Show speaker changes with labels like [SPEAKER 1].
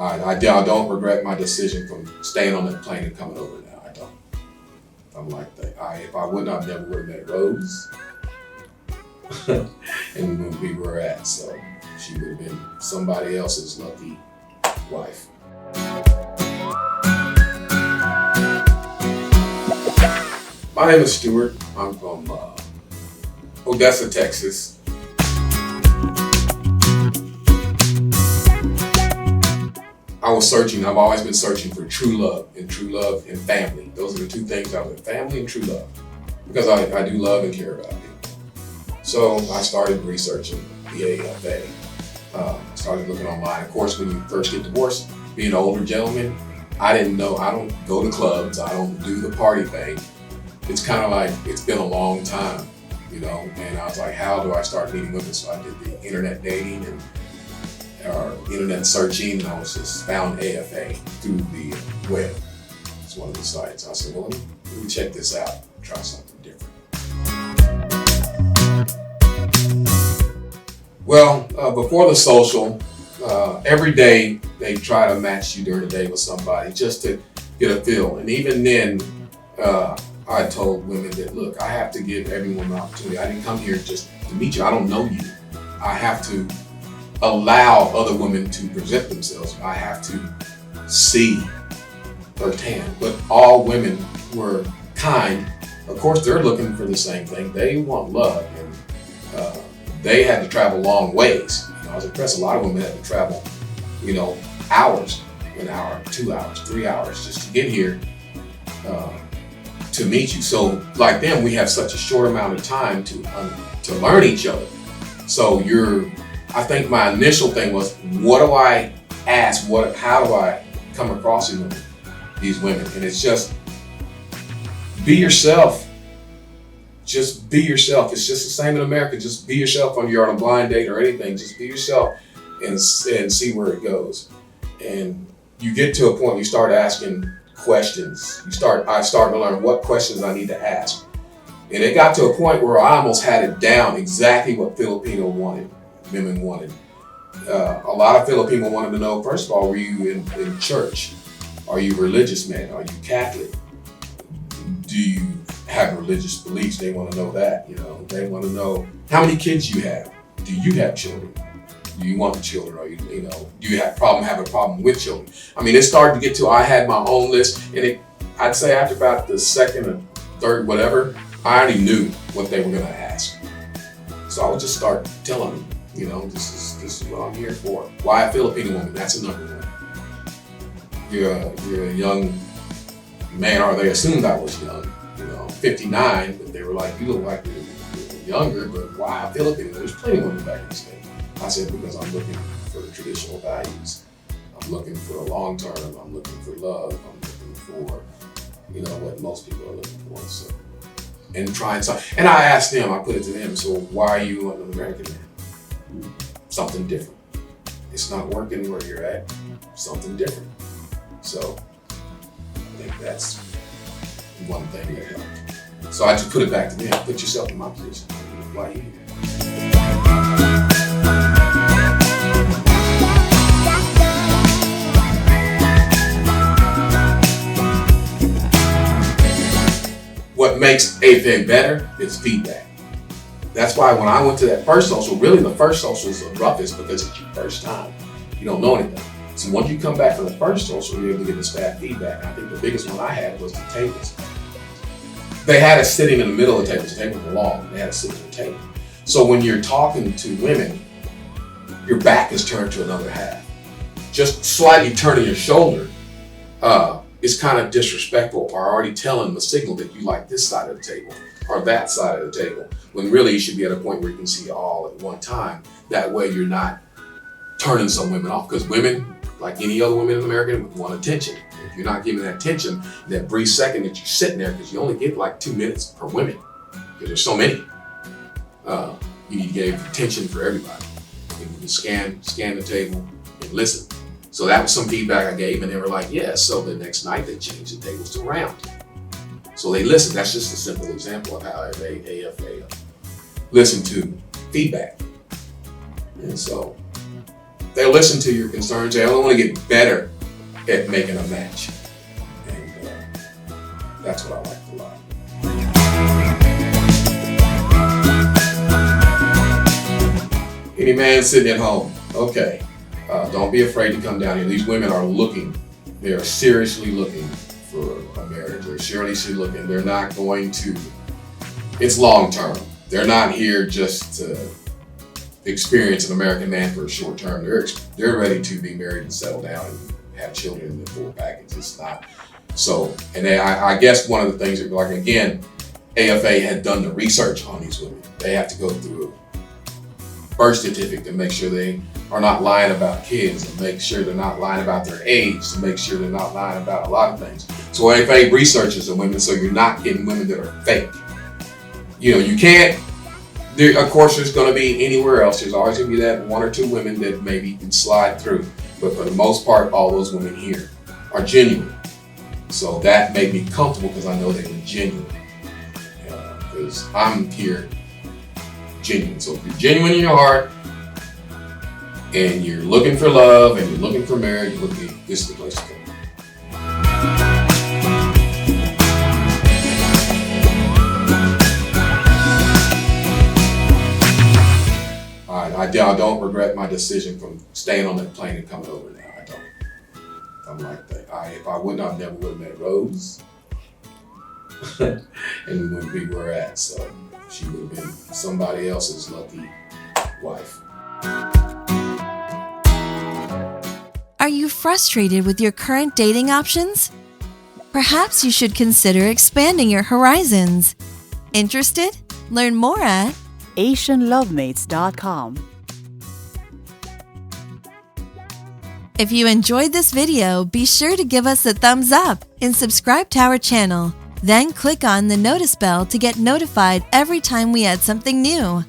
[SPEAKER 1] I don't regret my decision from staying on that plane and coming over now. I don't. I'm like that. If I would not, never would have met Rose and when we were at. So she would have been somebody else's lucky wife. My name is Stuart. I'm from Odessa, Texas. I was searching. I've always been searching for true love and family. Those are the two things I was, family and true love, because I do love and care about people. So I started researching the AFA. Started looking online. Of course, when you first get divorced, being an older gentleman, I didn't know. I don't go to clubs. I don't do the party thing. It's kind of like, it's been a long time, and I was like, how do I start meeting women? So I did the internet dating and internet searching, and I was just found AFA through the web. It's one of the sites. I said, well, let me check this out, try something different. Well, before the social, every day they try to match you during the day with somebody just to get a feel. And even then, I told women that, look, I have to give everyone an opportunity. I didn't come here just to meet you. I don't know you. I have to allow other women to present themselves. I have to see firsthand. But all women were kind. Of course, they're looking for the same thing. They want love, and they had to travel long ways. I was impressed. A lot of women had to travel, hours, an hour, 2 hours, 3 hours just to get here to meet you. So like them, we have such a short amount of time to learn each other. So I think my initial thing was, what do I ask? How do I come across these women? And it's just, be yourself. Just be yourself. It's just the same in America. Just be yourself when you're on a blind date or anything. Just be yourself and see where it goes. And you get to a point, you start asking questions. I started to learn what questions I need to ask. And it got to a point where I almost had it down exactly what Filipino women wanted. A lot of Filipino wanted to know, first of all, were you in church? Are you a religious man? Are you Catholic? Do you have religious beliefs? They want to know that. They want to know how many kids you have. Do you have children? Do you want children? Or do you have a problem with children? I mean, it started to get to, I had my own list, and I'd say after about the second or third, whatever, I already knew what they were going to ask. So I would just start telling them, this is what I'm here for. Why a Filipino woman? That's a number one. You're a young man, or they assumed I was young, 59, but they were like, you look like you're younger, but why a Filipino? There's plenty of women back in the States. I said, because I'm looking for traditional values. I'm looking for a long term. I'm looking for love. I'm looking for, what most people are looking for. So, and trying something. And I asked them, I put it to them, so why are you an American man? Something different. It's not working where you're at. Something different. So I think that's one thing that helped. So I just put it back to them. Put yourself in my position. Why are you here? What makes AFA better is feedback. That's why when I went to that first social, really the first social is the roughest because it's your first time. You don't know anything. So once you come back from the first social, you're able to get the staff feedback. And I think the biggest one I had was the tables. They had us sitting in the middle of the tables. The tables were long. They had us sitting at the table. So when you're talking to women, your back is turned to another half. Just slightly turning your shoulder is kind of disrespectful, or already telling the signal that you like this side of the table or that side of the table, when really you should be at a point where you can see all at one time. That way you're not turning some women off, because women, like any other women in America, want attention. If you're not giving that attention, that brief second that you're sitting there, because you only get like 2 minutes per women, because there's so many, you need to give attention for everybody. And you can scan the table and listen. So that was some feedback I gave, and they were like, yeah. So the next night they changed the tables to round. So they listened. That's just a simple example of how AFA listen to feedback. And so they'll listen to your concerns. They only want to get better at making a match. And that's what I like a lot. Any man sitting at home, okay, don't be afraid to come down here. These women are looking. They are seriously looking for a marriage. They're seriously looking. They're not going to, it's long term. They're not here just to experience an American man for a short term. They're ready to be married and settle down and have children in the full package. It's not. So, and I guess one of the things that, like, again, AFA had done the research on these women. They have to go through a birth certificate to make sure they are not lying about kids, and make sure they're not lying about their age, to make sure they're not lying about a lot of things. So AFA researches the women, so you're not getting women that are fake. You know, you can't, of course there's going to be anywhere else, there's always going to be that one or two women that maybe can slide through. But for the most part, all those women here are genuine. So that made me comfortable because I know they were genuine. Because I'm here genuine. So if you're genuine in your heart and you're looking for love and you're looking for marriage, this is the place to go. I don't regret my decision from staying on that plane and coming over now. I don't. I'm like that. If I wouldn't, I never would have met Rose. And we wouldn't be where we're at. So she would have been somebody else's lucky wife.
[SPEAKER 2] Are you frustrated with your current dating options? Perhaps you should consider expanding your horizons. Interested? Learn more at
[SPEAKER 3] AsianLovemates.com.
[SPEAKER 2] If you enjoyed this video, be sure to give us a thumbs up and subscribe to our channel. Then click on the notice bell to get notified every time we add something new.